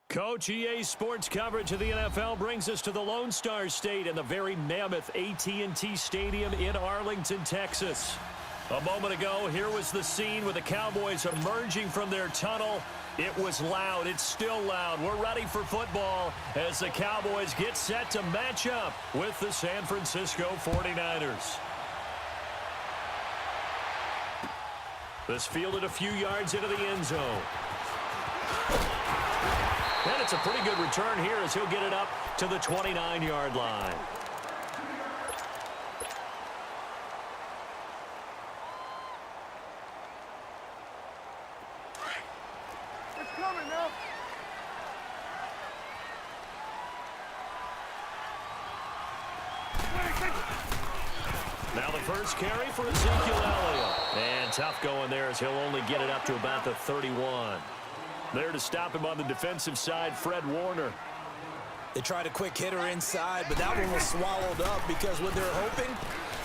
Coach, EA Sports coverage of the NFL brings us to the Lone Star State and the very mammoth AT&T Stadium in Arlington, Texas. A moment ago, here was the scene with the Cowboys emerging from their tunnel. It was loud. It's still loud. We're ready for football as the Cowboys get set to match up with the San Francisco 49ers. This fielded a few yards into the end zone. And it's a pretty good return here as he'll get it up to the 29-yard line. It's coming now. Now the first carry for Ezekiel Elliott. And tough going there as he'll only get it up to about the 31. There to stop him on the defensive side, Fred Warner. They tried a quick hitter inside, but that one was swallowed up because what they're hoping,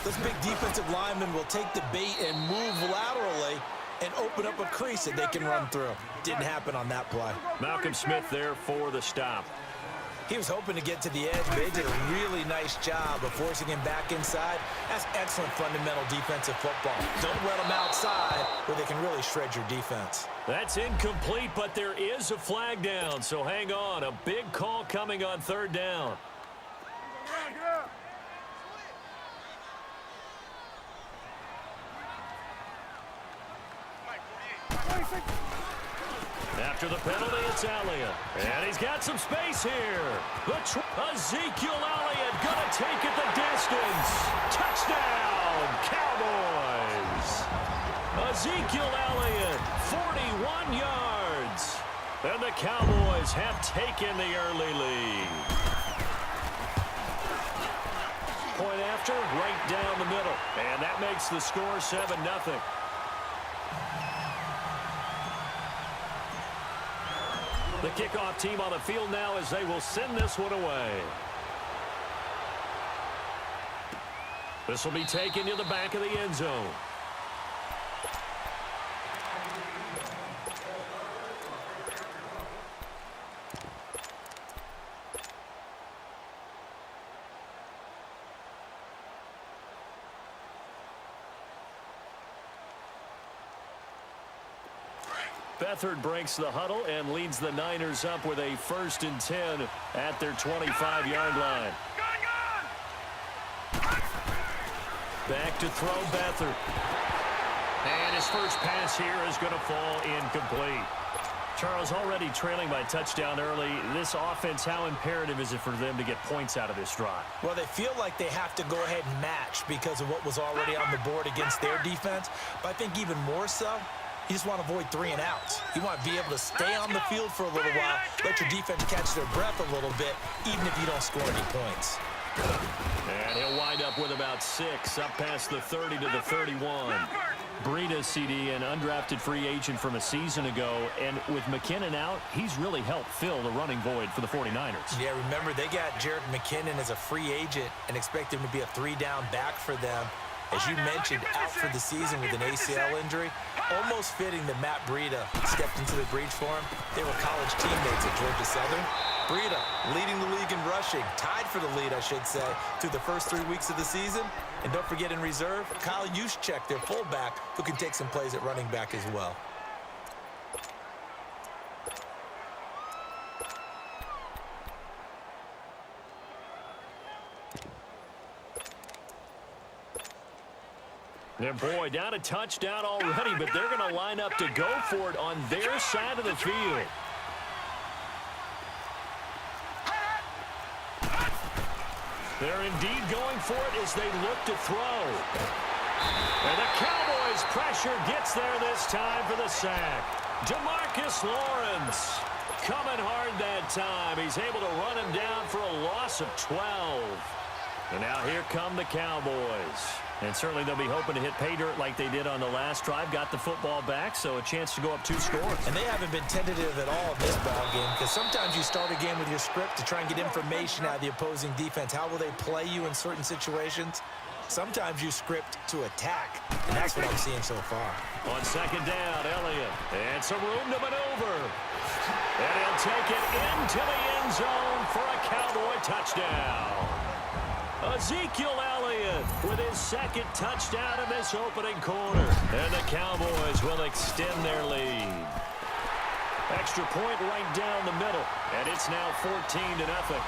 those big defensive linemen will take the bait and move laterally and open up a crease that they can run through. Didn't happen on that play. Malcolm Smith there for the stop. He was hoping to get to the edge, but they did a really nice job of forcing him back inside. That's excellent fundamental defensive football. Don't let them outside where they can really shred your defense. That's incomplete, but there is a flag down, so hang on. A big call coming on third down. After the penalty, it's Elliott. And he's got some space here. Ezekiel Elliott going to take it the distance. Touchdown, Cowboys. Ezekiel Elliott, 41 yards. And the Cowboys have taken the early lead. Point after, right down the middle. And that makes the score 7-0. The kickoff team on the field now as they will send this one away. This will be taken to the back of the end zone. Beathard breaks the huddle and leads the Niners up with a 1st and 10 at their 25-yard line. Back to throw Beathard. And his first pass here is going to fall incomplete. Charles, already trailing by touchdown early. This offense, how imperative is it for them to get points out of this drive? Well, they feel like they have to go ahead and match because of what was already on the board against their defense. But I think even more so, you just want to avoid 3 and outs. You want to be able to stay on the field for a little while, let your defense catch their breath a little bit, even if you don't score any points. And he'll wind up with about 6, up past the 30 to the 31. Breida, CD, an undrafted free agent from a season ago, and with McKinnon out, he's really helped fill the running void for the 49ers. Yeah, remember, they got Jerick McKinnon as a free agent and expect him to be a 3-down back for them. As you mentioned, out for the season with an ACL injury. Almost fitting that Matt Breida stepped into the breach for him. They were college teammates at Georgia Southern. Breida leading the league in rushing, tied for the lead, I should say, through the first 3 weeks of the season. And don't forget in reserve, Kyle Juszczyk, their fullback, who can take some plays at running back as well. And boy, down a touchdown already, but they're going to line up to go for it on their side of the field. They're indeed going for it as they look to throw. And the Cowboys pressure gets there this time for the sack. DeMarcus Lawrence coming hard that time. He's able to run him down for a loss of 12. And now here come the Cowboys. And certainly they'll be hoping to hit pay dirt like they did on the last drive. Got the football back, so a chance to go up 2 scores. And they haven't been tentative at all in this ballgame because sometimes you start a game with your script to try and get information out of the opposing defense. How will they play you in certain situations? Sometimes you script to attack, and that's what I'm seeing so far. On 2nd down, Elliott. And some room to maneuver. And he'll take it into the end zone for a Cowboy touchdown. Ezekiel Elliott with his second touchdown in this opening quarter. And the Cowboys will extend their lead. Extra point right down the middle. And it's now 14-0.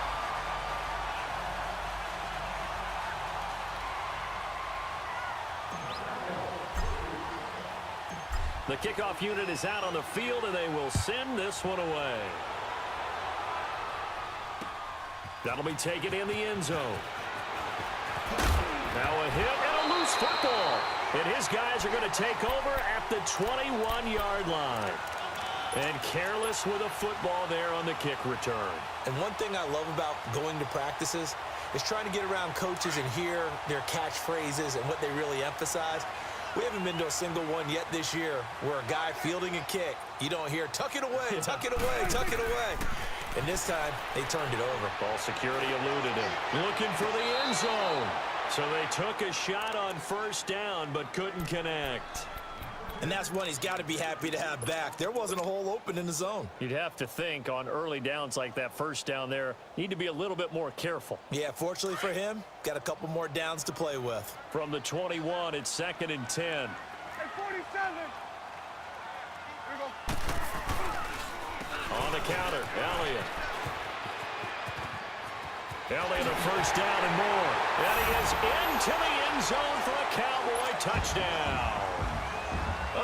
The kickoff unit is out on the field, and they will send this one away. That'll be taken in the end zone. Now a hit and a loose football. And his guys are going to take over at the 21-yard line. And careless with a football there on the kick return. And one thing I love about going to practices is trying to get around coaches and hear their catchphrases and what they really emphasize. We haven't been to a single one yet this year where a guy fielding a kick, you don't hear, tuck it away, tuck it away, tuck it away. And this time, they turned it over. Ball security eluded him. Looking for the end zone. So they took a shot on first down, but couldn't connect. And that's one he's got to be happy to have back. There wasn't a hole open in the zone. You'd have to think on early downs like that first down there, need to be a little bit more careful. Yeah, fortunately for him, got a couple more downs to play with. From the 21, it's 2nd and 10. Hey, 47. Here we go. On the counter, Elliott. Elliott a first down and more. And he is into the end zone for a Cowboy touchdown.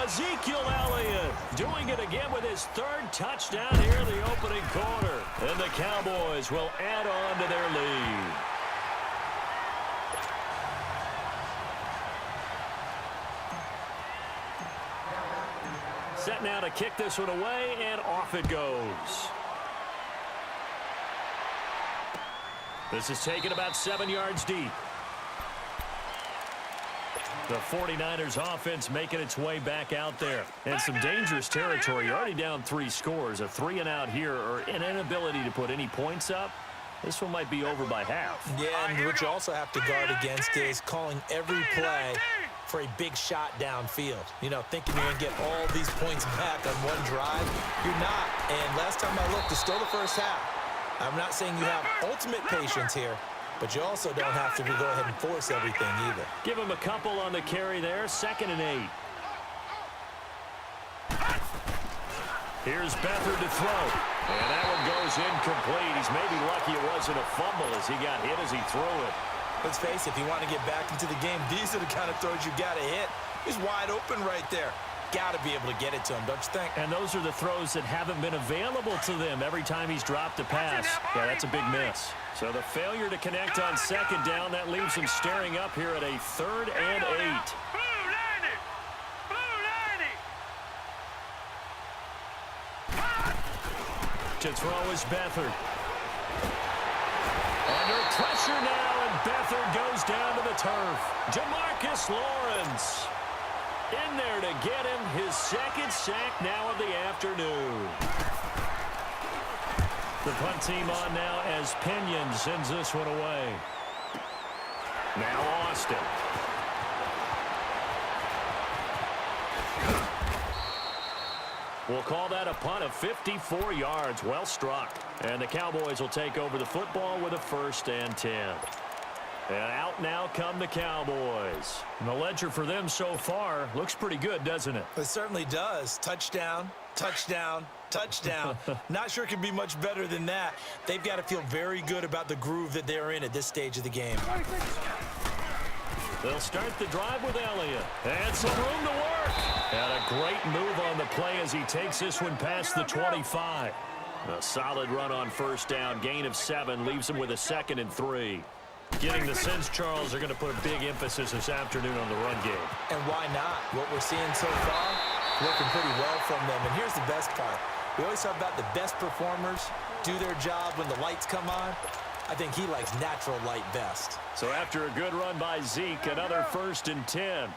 Ezekiel Elliott doing it again with his third touchdown here in the opening quarter. And the Cowboys will add on to their lead. Set now to kick this one away, and off it goes. This is taken about 7 yards deep. The 49ers offense making its way back out there. And some dangerous territory. You're already down 3 scores. A 3-and-out here, or an inability to put any points up. This one might be over by half. Yeah, and what you also have to guard against is calling every play for a big shot downfield. You know, thinking you're going to get all these points back on one drive. You're not. And last time I looked, it's still the first half. I'm not saying you have ultimate patience here, but you also don't have to go ahead and force everything either. Give him a couple on the carry there. 2nd and 8. Here's Beathard to throw. And that one goes incomplete. He's maybe lucky it wasn't a fumble as he got hit as he threw it. Let's face it, if you want to get back into the game, these are the kind of throws you got to hit. He's wide open right there. Got to be able to get it to him, don't you think? And those are the throws that haven't been available to them every time he's dropped a pass. Yeah, that's a big miss. So the failure to connect on 2nd down, that leaves him staring up here at a 3rd and 8. To throw is Beathard. Under pressure now, and Beathard goes down to the turf. Jamarcus Lawrence in there to get him his 2nd sack now of the afternoon. The punt team on now as Pinion sends this one away. Now Austin. We'll call that a punt of 54 yards. Well struck. And the Cowboys will take over the football with a 1st and 10. And out now come the Cowboys. And the ledger for them so far looks pretty good, doesn't it? It certainly does. Touchdown, touchdown, touchdown. Not sure it can be much better than that. They've got to feel very good about the groove that they're in at this stage of the game. They'll start the drive with Elliott. And some room to work. And a great move on the play as he takes this one past the 25. A solid run on first down. Gain of 7 leaves him with a 2nd and 3. Getting the sense, Charles, are going to put a big emphasis this afternoon on the run game. And why not? What we're seeing so far, working pretty well from them. And here's the best part. We always talk about the best performers do their job when the lights come on. I think he likes natural light best. So after a good run by Zeke, another 1st and 10.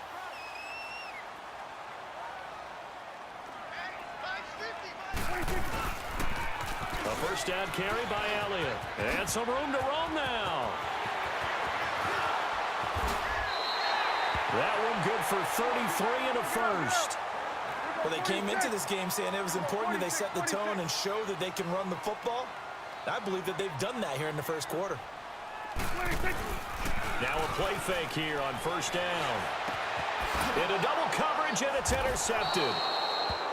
A first down carry by Elliott. And some room to roam now. That one good for 33 and a 1st. Well, they came into this game saying it was important that they set the tone and show that they can run the football. I believe that they've done that here in the first quarter. Now a play fake here on first down. Into double coverage, and it's intercepted.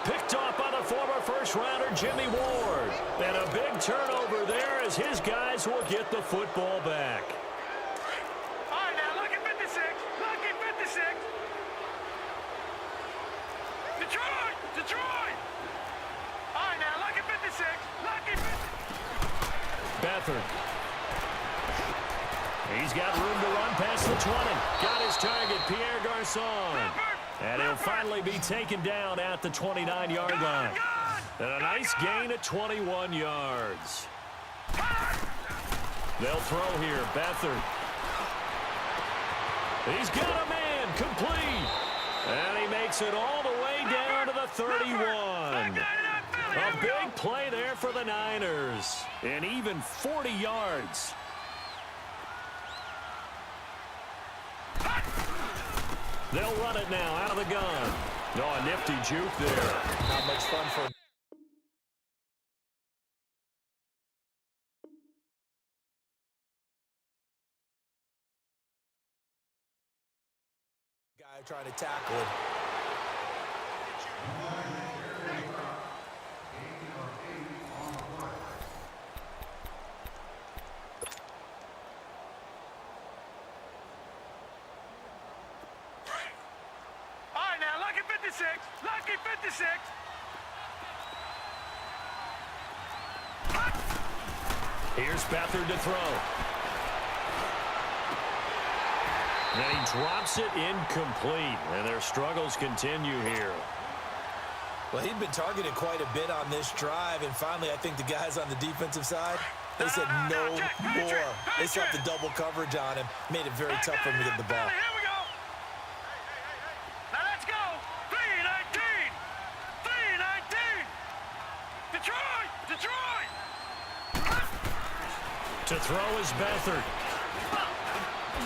Picked off by the former first-rounder Jimmy Ward. And a big turnover there as his guys will get the football back. All right, now look at 56. Look at 56. Detroit! Detroit! All right, now look at 56. Look at 56. Beathard. He's got room to run past the 20. Got his target, Pierre Garçon. And he'll finally be taken down at the 29-yard line. And a nice gain of 21 yards. They'll throw here, Beathard. He's got a man, complete. And he makes it all the way down to the 31. A big play there for the Niners. And even 40 yards. They'll run it now out of the gun. Oh, a nifty juke there. Not much fun for guy trying to tackle it. Lucky 56. Here's Beathard to throw. And he drops it incomplete. And their struggles continue here. Well, he'd been targeted quite a bit on this drive. And finally, I think the guys on the defensive side, they said no more. They set the double coverage on him. Made it very tough for him to get the ball. To throw is Beathard.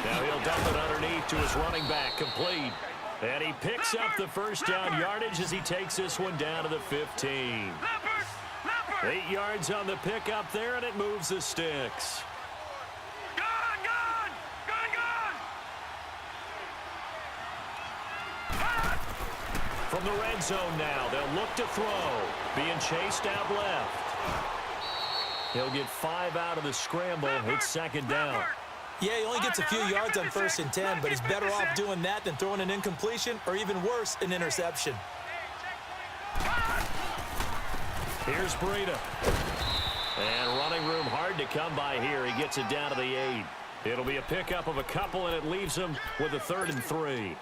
Now he'll dump it underneath to his running back, complete. And he picks up the first down yardage as he takes this one down to the 15. 8 yards on the pickup there, and it moves the sticks. From the red zone now, they'll look to throw. Being chased out left. He'll get 5 out of the scramble. It's second down. Yeah, he only gets a few yards on 1st and 10, but he's better off doing that than throwing an incompletion or even worse, an interception. Here's Breida. And running room hard to come by here. He gets it down to the 8. It'll be a pickup of a couple, and it leaves him with a 3rd and 3.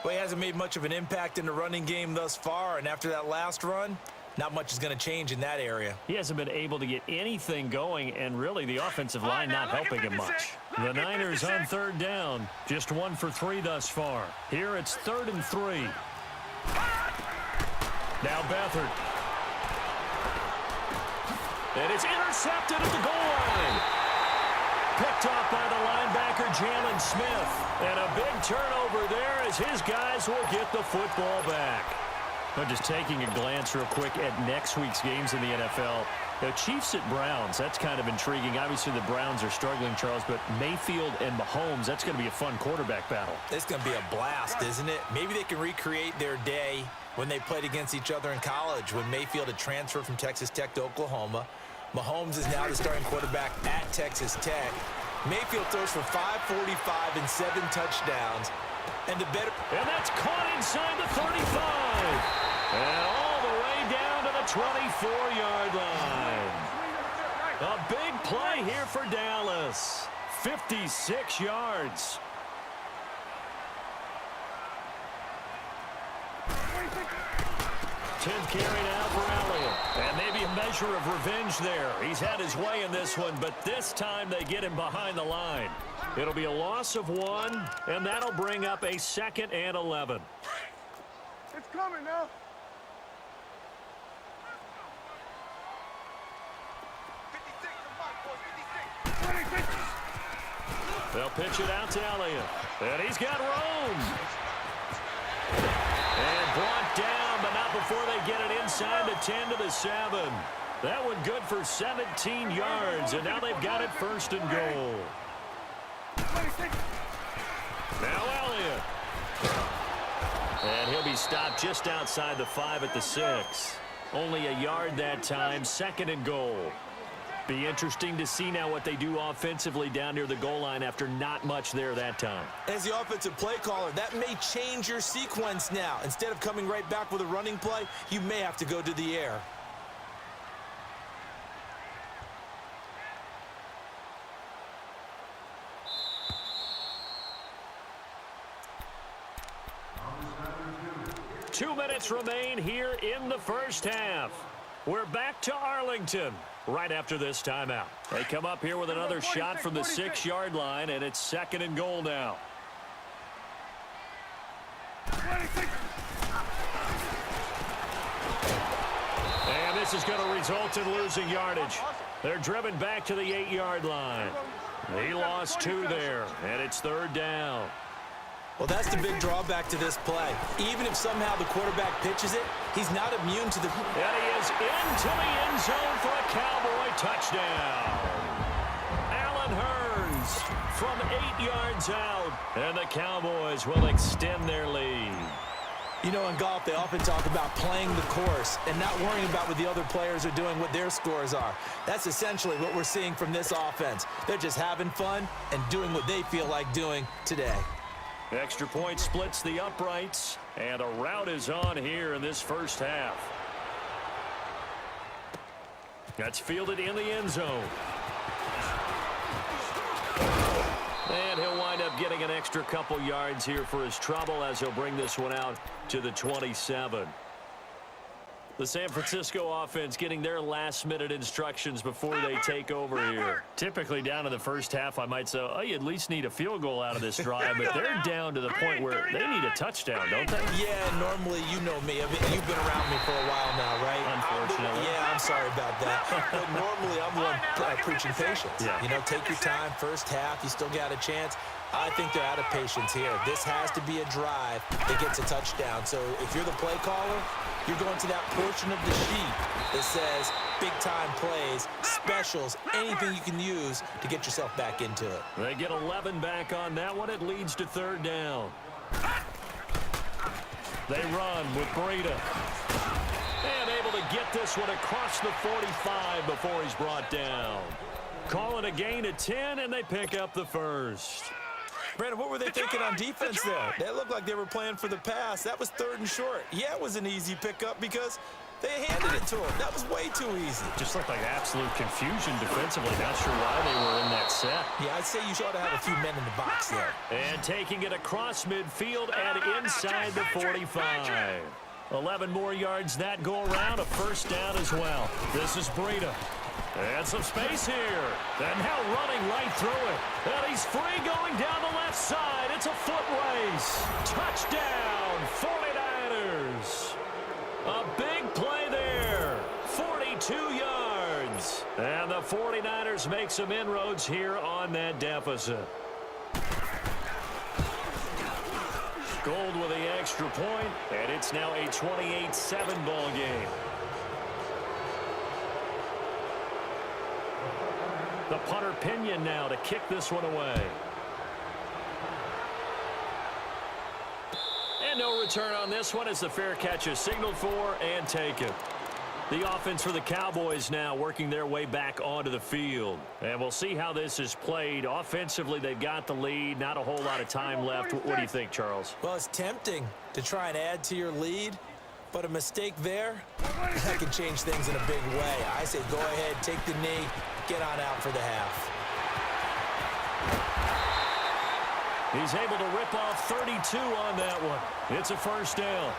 Well, he hasn't made much of an impact in the running game thus far, and after that last run, not much is going to change in that area. He hasn't been able to get anything going, and really the offensive line not helping him much. The Niners on 3rd down, just 1 for 3 thus far. Here it's 3rd and 3. Now Beathard. And it's intercepted at the goal line. Picked off by the linebacker, Jalen Smith. And a big turnover there as his guys will get the football back. But just taking a glance real quick at next week's games in the NFL. The Chiefs at Browns, that's kind of intriguing. Obviously, the Browns are struggling, Charles, but Mayfield and Mahomes, that's going to be a fun quarterback battle. It's going to be a blast, isn't it? Maybe they can recreate their day when they played against each other in college, when Mayfield had transferred from Texas Tech to Oklahoma. Mahomes is now the starting quarterback at Texas Tech. Mayfield throws for 545 and 7 touchdowns. And that's caught inside the 35. And all the way down to the 24-yard line. A big play here for Dallas. 56 yards. Tenth carry now for Elliott. And maybe a measure of revenge there. He's had his way in this one, but this time they get him behind the line. It'll be a loss of 1, and that'll bring up a 2nd and 11. It's coming now. They'll pitch it out to Elliott. And he's got room. And brought down, but not before they get it inside the 10 to the 7. That one good for 17 yards, and now they've got it first and goal. Now Elliott. And he'll be stopped just outside the 5 at the 6. Only a yard that time, second and goal. Be interesting to see now what they do offensively down near the goal line after not much there that time. As the offensive play caller, that may change your sequence now. Instead of coming right back with a running play, you may have to go to the air. Two minutes remain here in the first half. We're back to Arlington right after this timeout. They come up here with another shot from the 6-yard line, and it's second and goal now. And this is going to result in losing yardage. They're driven back to the 8-yard line. He lost 2 there, and it's third down. Well, that's the big drawback to this play. Even if somehow the quarterback pitches it, he's not immune to the... And he is into the end zone for a Cowboy touchdown. Allen Hurns from 8 yards out, and the Cowboys will extend their lead. You know, in golf, they often talk about playing the course and not worrying about what the other players are doing, what their scores are. That's essentially what we're seeing from this offense. They're just having fun and doing what they feel like doing today. Extra point splits the uprights, and a rout is on here in this first half. That's fielded in the end zone. And he'll wind up getting an extra couple yards here for his trouble as he'll bring this one out to the 27. The San Francisco offense getting their last-minute instructions before they take over here. Typically down in the first half, I might say, oh, you at least need a field goal out of this drive, but they're down to the point where they need a touchdown, don't they? Yeah, normally, you know me. I mean, you've been around me for a while now, right? Unfortunately. Yeah, I'm sorry about that. But normally, I'm the one preaching patience. Yeah. You know, take your time, first half, you still got a chance. I think they're out of patience here. This has to be a drive that gets a touchdown. So if you're the play caller, you're going to that portion of the sheet that says big-time plays, specials, anything you can use to get yourself back into it. They get 11 back on that one. It leads to third down. They run with Breida. And able to get this one across the 45 before he's brought down. Call it a gain of 10, and they pick up the first. Brandon, what were they thinking on defense there? They looked like they were playing for the pass. That was third and short. Yeah, it was an easy pickup because they handed it to him. That was way too easy. Just looked like absolute confusion defensively. Not sure why they were in that set. Yeah, I'd say you ought to have a few men in the box there. And taking it across midfield and inside the 45. 11 more yards that go around. A first down as well. This is Breida. And some space here. And now running right through it. And he's free going down the left side. It's a foot race. Touchdown, 49ers. A big play there. 42 yards. And the 49ers make some inroads here on that deficit. Gold with the extra point, and it's now a 28-7 ball game. The punter Pinion now to kick this one away. And no return on this one as the fair catch is signaled for and taken. The offense for the Cowboys now working their way back onto the field. And we'll see how this is played. Offensively, they've got the lead. Not a whole lot of time left. What do you think, Charles? Well, it's tempting to try and add to your lead, but a mistake there, that can change things in a big way. I say go ahead, take the knee, get on out for the half. He's able to rip off 32 on that one. It's a first down.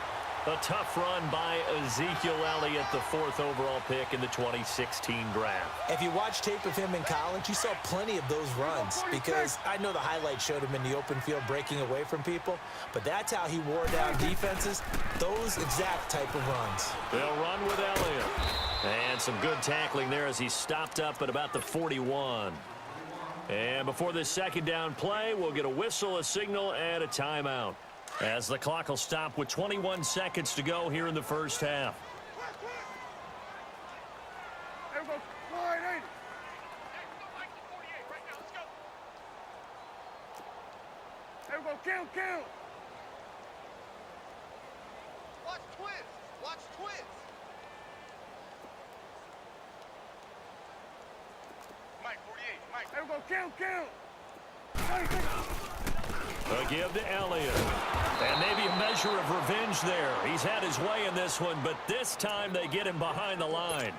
A tough run by Ezekiel Elliott, the 4th overall pick in the 2016 draft. If you watch tape of him in college, you saw plenty of those runs because I know the highlights showed him in the open field breaking away from people, but that's how he wore down defenses, those exact type of runs. They'll run with Elliott. And some good tackling there as he stopped up at about the 41. And before this second down play, we'll get a whistle, a signal, and a timeout. As the clock will stop with 21 seconds to go here in the first half. There we go. Wide, ain't it? There we go. Count, count. Watch twist. Watch twist. Mike, 48. Mike. There we go. Count, count. A give to Elliott. And maybe a measure of revenge there. He's had his way in this one, but this time they get him behind the line.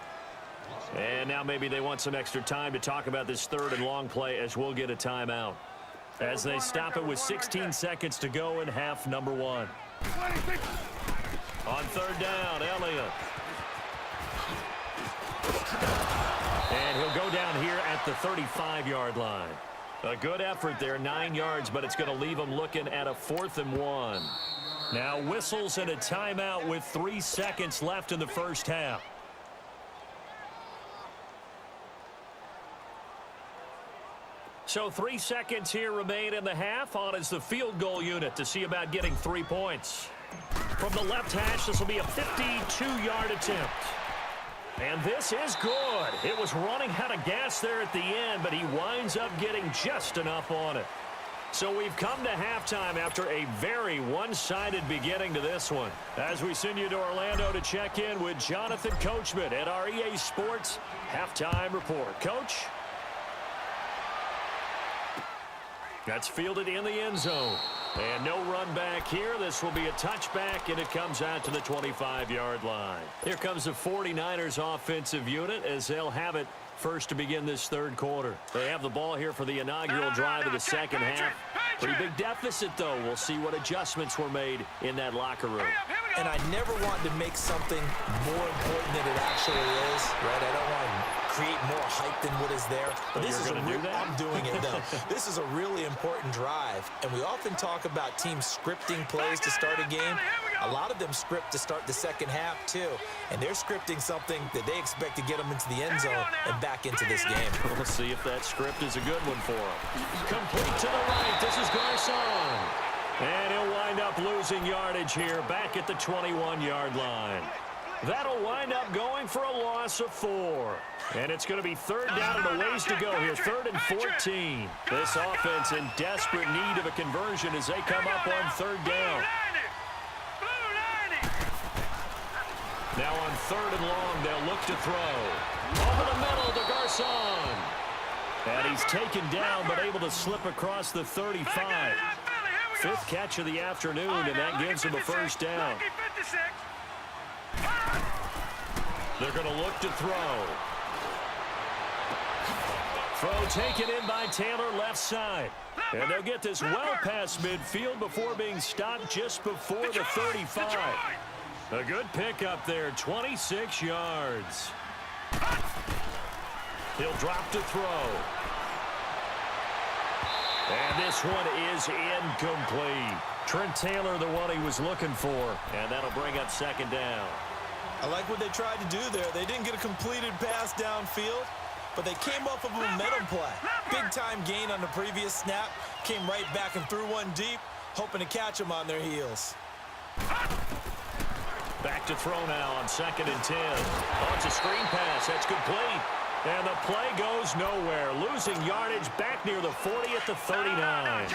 And now maybe they want some extra time to talk about this third and long play as we'll get a timeout. As they stop it with 16 seconds to go in half number one. On third down, Elliott. And he'll go down here at the 35-yard line. A good effort there, 9 yards, but it's going to leave him looking at a 4th and 1. Now whistles and a timeout with 3 seconds left in the first half. So 3 seconds here remain in the half. On is the field goal unit to see about getting 3 points. From the left hash, this will be a 52-yard attempt. And this is good. It was running out of gas there at the end, but he winds up getting just enough on it. So we've come to halftime after a very one-sided beginning to this one. As we send you to Orlando to check in with Jonathan Coachman at our EA Sports Halftime Report. Coach? That's fielded in the end zone. And no run back here. This will be a touchback, and it comes out to the 25-yard line. Here comes the 49ers offensive unit as they'll have it first to begin this third quarter. They have the ball here for the inaugural drive of the second half. Pretty big deficit, though. We'll see what adjustments were made in that locker room. And I never want to make something more important than it actually is, right? I don't want to create more hype than what is there. But this is I'm doing it, though. This is a really important drive. And we often talk about teams scripting plays to start a game. A lot of them script to start the second half, too. And they're scripting something that they expect to get them into the end zone and back into this game. We'll see if that script is a good one for them. Complete to the right. This is Garcon. And he'll wind up losing yardage here back at the 21-yard line. That'll wind up going for a loss of 4. And it's going to be third down and a ways to go here. 3rd and 14. This offense in desperate need of a conversion as they come up on third down. Now on 3rd and long, they'll look to throw. Over the middle to Garcon. And he's taken down but able to slip across the 35. 5th catch of the afternoon, and that gives him a first down. They're going to look to throw. Throw taken in by Taylor, left side. And they'll get this well past midfield before being stopped just before the 35. A good pickup there, 26 yards. He'll drop to throw. And this one is incomplete. Trent Taylor, the one he was looking for. And that'll bring up second down. I like what they tried to do there. They didn't get a completed pass downfield, but they came off of a momentum play. Big-time gain on the previous snap. Came right back and threw one deep, hoping to catch them on their heels. Back to throw now on 2nd and 10. Oh, it's a screen pass. That's complete. And the play goes nowhere. Losing yardage back near the 40 at the 39.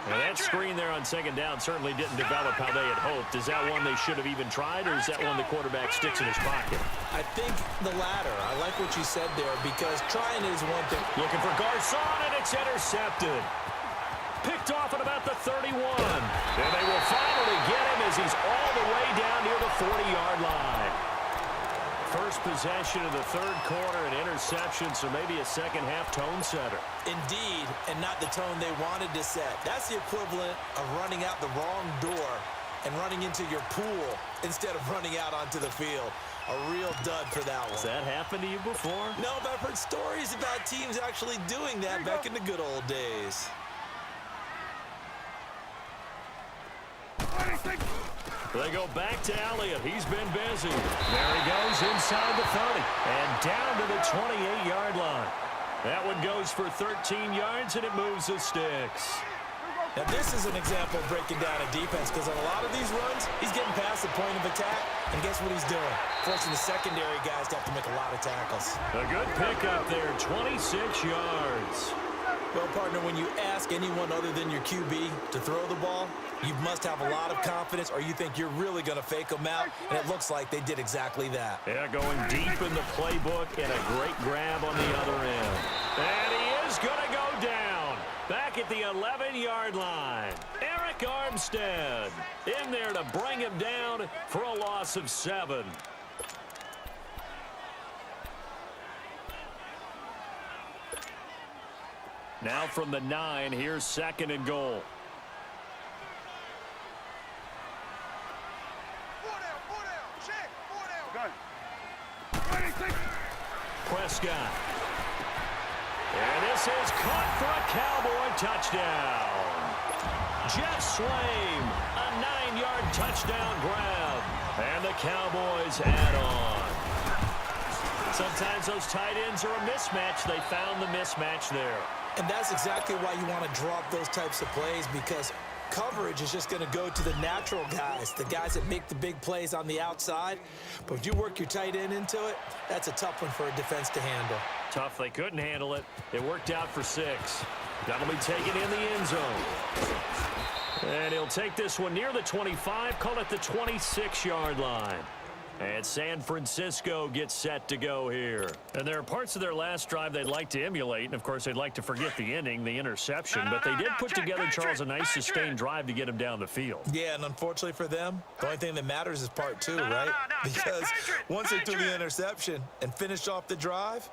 And that screen there on 2nd down certainly didn't develop how they had hoped. Is that one they should have even tried, or is that one the quarterback sticks in his pocket? I think the latter. I like what you said there, because trying is one thing. Looking for Garcon, and it's intercepted. Picked off at about the 31. And they will finally get him as he's all the way down near the 40-yard line. First possession of the third quarter, an interception, so maybe a second-half tone setter. Indeed, and not the tone they wanted to set. That's the equivalent of running out the wrong door and running into your pool instead of running out onto the field. A real dud for that one. Has that happened to you before? No, but I've heard stories about teams actually doing that back in the good old days. They go back to Elliott. He's been busy. There he goes inside the 30 and down to the 28-yard line. That one goes for 13 yards, and it moves the sticks. Now, this is an example of breaking down a defense because on a lot of these runs, he's getting past the point of attack, and guess what he's doing? Forcing the secondary guys to have to make a lot of tackles. A good pickup there, 26 yards. Well, partner, when you ask anyone other than your QB to throw the ball, you must have a lot of confidence or you think you're really going to fake them out, and it looks like they did exactly that. Yeah, going deep in the playbook and a great grab on the other end. And he is going to go down. Back at the 11-yard line. Eric Armstead in there to bring him down for a loss of 7. Now from the 9, here's 2nd and goal. Four down, check, 4 down. Prescott. And this is caught for a Cowboy touchdown. Jeff Swaim, a 9-yard touchdown grab. And the Cowboys add on. Sometimes those tight ends are a mismatch. They found the mismatch there. And that's exactly why you want to drop those types of plays because coverage is just going to go to the natural guys, the guys that make the big plays on the outside. But if you work your tight end into it, that's a tough one for a defense to handle. Tough. They couldn't handle it. It worked out for 6. That'll be taken in the end zone. And he'll take this one near the 25, call it the 26-yard line. And San Francisco gets set to go here. And there are parts of their last drive they'd like to emulate. And, of course, they'd like to forget the ending, the interception. But they did put together, Charles, a nice sustained drive to get him down the field. Yeah, and unfortunately for them, the only thing that matters is part 2, right? Because once they threw the interception and finished off the drive,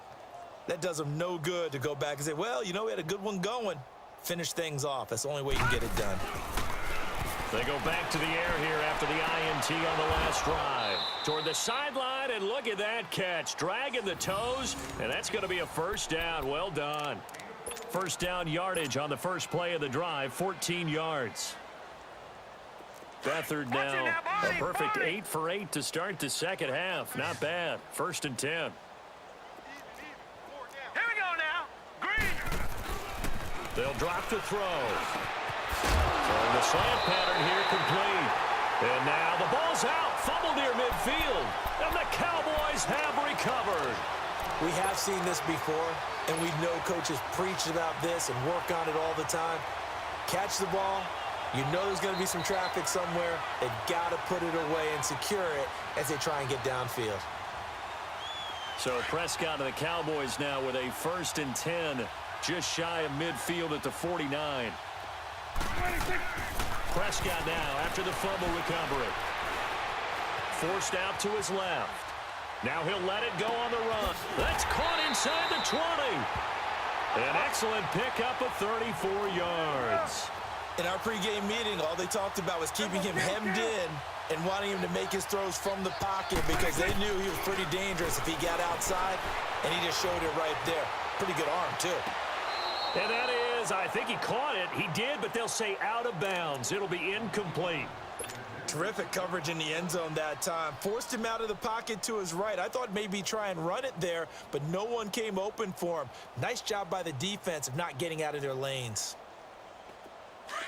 that does them no good to go back and say, well, you know, we had a good one going. Finish things off. That's the only way you can get it done. They go back to the air here after the INT on the last drive. Toward the sideline, and look at that catch. Dragging the toes, and that's going to be a first down. Well done. First down yardage on the first play of the drive, 14 yards. Beathard now, a perfect 8 for 8 to start the second half. Not bad. 1st and 10. Here we go now. Green. They'll drop the throw. Throwing the slant pattern here complete. And now the ball's out. Fumble near midfield. And the Cowboys have recovered. We have seen this before, and we know coaches preach about this and work on it all the time. Catch the ball. You know there's going to be some traffic somewhere. They've got to put it away and secure it as they try and get downfield. So Prescott and the Cowboys now with a 1st and 10, just shy of midfield at the 49. Prescott now after the fumble recovery. Forced out to his left. Now he'll let it go on the run. That's caught inside the 20. An excellent pickup of 34 yards. In our pregame meeting, all they talked about was keeping him hemmed in and wanting him to make his throws from the pocket because they knew he was pretty dangerous if he got outside, and he just showed it right there. Pretty good arm, too. And that is, I think he caught it. He did, but they'll say out of bounds. It'll be incomplete. Terrific coverage in the end zone that time. Forced him out of the pocket to his right. I thought maybe try and run it there, but no one came open for him. Nice job by the defense of not getting out of their lanes.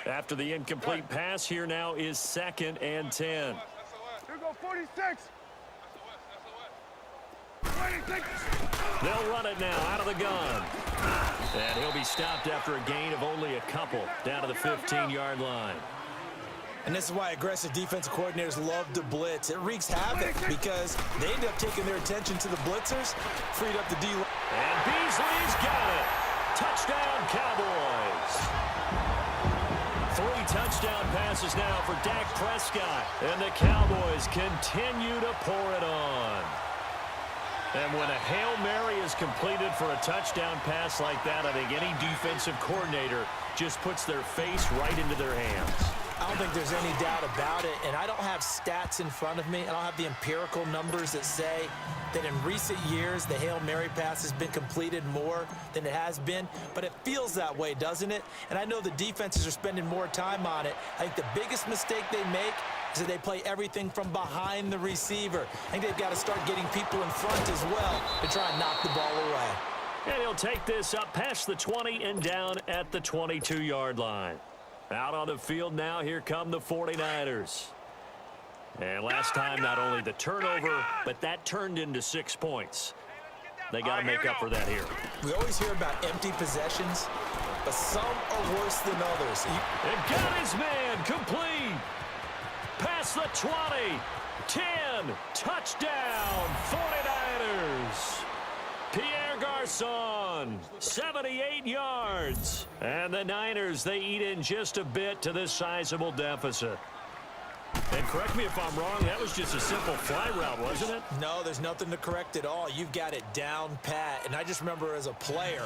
After the incomplete pass, here now is 2nd and 10. Here go 46. They'll run it now out of the gun. And he'll be stopped after a gain of only a couple down to the 15-yard line. And this is why aggressive defensive coordinators love to blitz. It wreaks havoc because they end up taking their attention to the blitzers, freed up the D. And Beasley's got it. Touchdown, Cowboys. 3 touchdown passes now for Dak Prescott. And the Cowboys continue to pour it on. And when a Hail Mary is completed for a touchdown pass like that, I think any defensive coordinator just puts their face right into their hands. I don't think there's any doubt about it, and I don't have stats in front of me. I don't have the empirical numbers that say that in recent years the Hail Mary pass has been completed more than it has been, but it feels that way, doesn't it? And I know the defenses are spending more time on it. I think the biggest mistake they make is that they play everything from behind the receiver. I think they've got to start getting people in front as well to try and knock the ball away. And he'll take this up past the 20 and down at the 22-yard line. Out on the field now, here come the 49ers. And last time, not only the turnover, but that turned into 6 points. They got to make up for that here. We always hear about empty possessions, but some are worse than others. And got his man complete. Past the 20. 10. Touchdown, 49ers. Pierre Garçon, 78 yards. And the Niners, they eat in just a bit to this sizable deficit. And correct me if I'm wrong, that was just a simple fly route, wasn't it? No, there's nothing to correct at all. You've got it down pat. And I just remember as a player,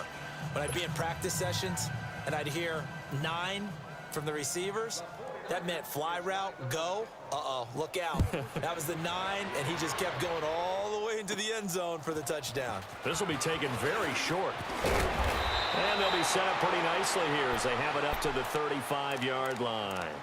when I'd be in practice sessions and I'd hear 9 from the receivers, that meant fly route, go. Uh-oh, look out. That was the 9, and he just kept going all the way into the end zone for the touchdown. This will be taken very short. And they'll be set up pretty nicely here as they have it up to the 35-yard line.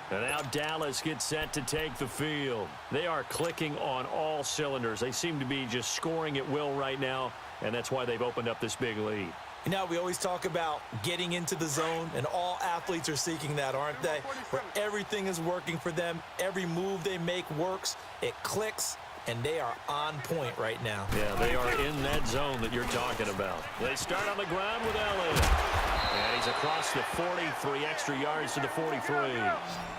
And now Dallas gets set to take the field. They are clicking on all cylinders. They seem to be just scoring at will right now, and that's why they've opened up this big lead. You know, we always talk about getting into the zone, and all athletes are seeking that, aren't they? Where everything is working for them. Every move they make works. It clicks, and they are on point right now. Yeah, they are in that zone that you're talking about. They start on the ground with Elliott. And he's across the 40, 3 extra yards to the 43.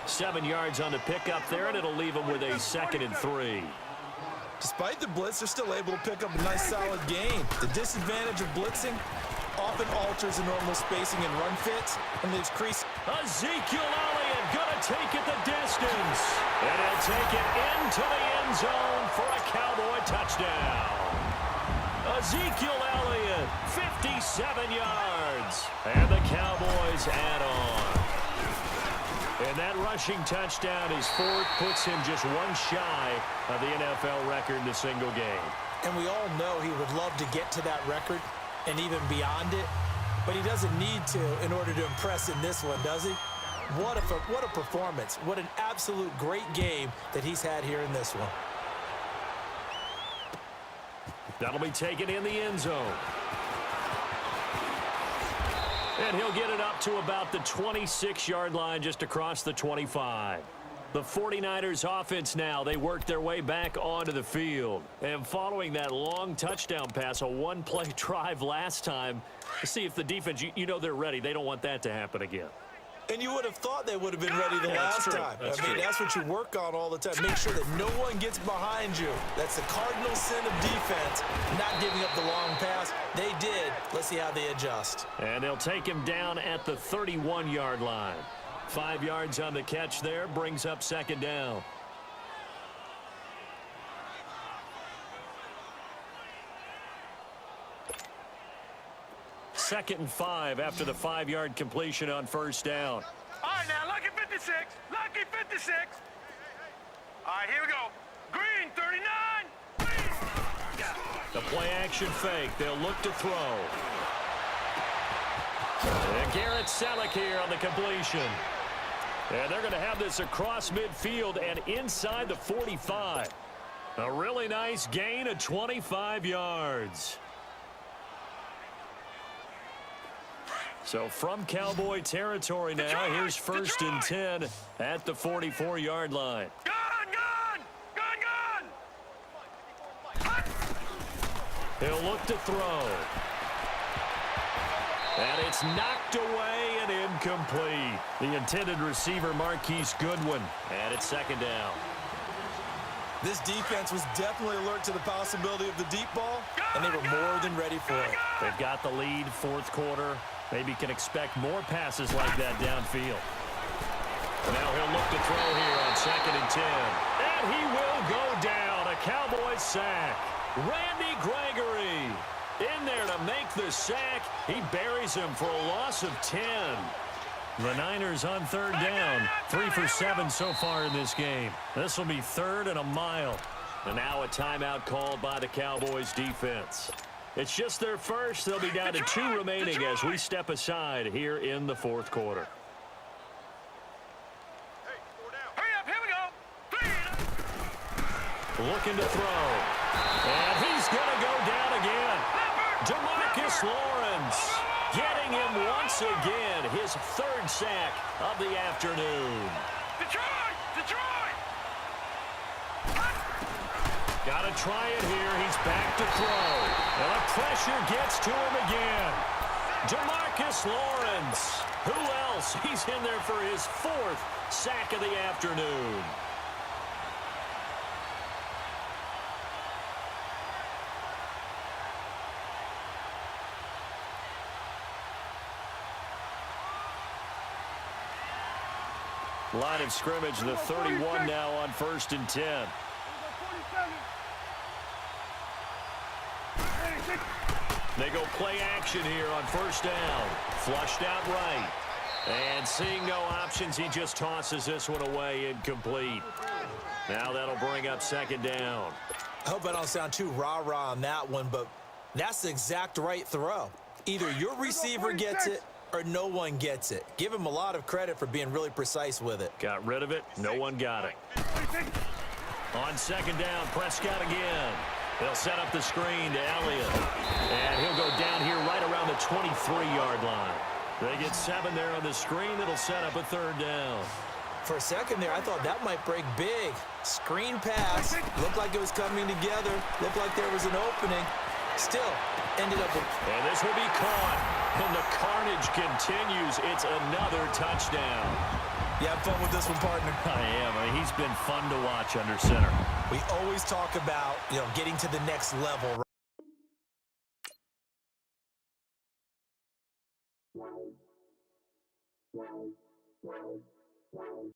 7 yards on the pickup there, and it'll leave him with a 2nd and 3. Despite the blitz, they're still able to pick up a nice, solid gain. The disadvantage of blitzing often alters the normal spacing and run fits, and they've creased. Ezekiel Elliott gonna take it the distance. And he'll take it into the end zone for a Cowboy touchdown. Ezekiel Elliott, 57 yards. And the Cowboys add on. And that rushing touchdown is 4th, puts him just 1 shy of the NFL record in a single game. And we all know he would love to get to that record and even beyond it, but he doesn't need to in order to impress in this one, does he? What a performance. What an absolute great game that he's had here in this one. That'll be taken in the end zone. And he'll get it up to about the 26-yard line, just across the 25. The 49ers offense now, they work their way back onto the field. And following that long touchdown pass, a 1-play drive last time, to see if the defense, you know they're ready. They don't want that to happen again. And you would have thought they would have been ready the last time. That's what you work on all the time. Make sure that no one gets behind you. That's the cardinal sin of defense, not giving up the long pass. They did. Let's see how they adjust. And they'll take him down at the 31-yard line. 5 yards on the catch there, brings up 2nd down. Second and 5 after the 5-yard completion on 1st down. All right, now, lucky 56. Lucky 56. All right, here we go. Green, 39. Green. The play-action fake. They'll look to throw. And Garrett Selleck here on the completion. And they're going to have this across midfield and inside the 45. A really nice gain of 25 yards. So from Cowboy territory now, here's 1st and 10 at the 44-yard line. Gun! He'll look to throw. And it's knocked away and incomplete. The intended receiver, Marquise Goodwin. And it's 2nd down. This defense was definitely alert to the possibility of the deep ball, and they were more than ready for it. They've got the lead, 4th quarter. Maybe can expect more passes like that downfield. Now he'll look to throw here on 2nd and 10. And he will go down. A Cowboys sack. Randy Gregory in there to make the sack. He buries him for a loss of 10. The Niners on 3rd down. 3 for 7 so far in this game. This will be 3rd and a mile. And now a timeout called by the Cowboys defense. It's just their first. They'll be down to 2 remaining as we step aside here in the 4th quarter. Hurry up, here we go. Looking to throw. And he's going to go down again. DeMarcus Lawrence. Getting him once again, his third sack of the afternoon. Detroit! Detroit! Got to try it here. He's back to throw. And the pressure gets to him again. Demarcus Lawrence. Who else? He's in there for his fourth sack of the afternoon. Line of scrimmage, the 31 now on 1st and 10. They go play action here on 1st down. Flushed out right. And seeing no options, he just tosses this one away incomplete. Now that'll bring up 2nd down. I hope I don't sound too rah-rah on that one, but that's the exact right throw. Either your receiver gets it or no one gets it. Give him a lot of credit for being really precise with it. Got rid of it. No one got it. On 2nd down, Prescott again. They'll set up the screen to Elliott. And he'll go down here right around the 23-yard line. They get 7 there on the screen. It'll set up a 3rd down. For a second there, I thought that might break big. Screen pass. Looked like it was coming together. Looked like there was an opening. Still, ended up with... And this will be caught. And the carnage continues. It's another touchdown. You have fun with this one, partner? I am. I mean, he's been fun to watch under center. We always talk about, getting to the next level. Right?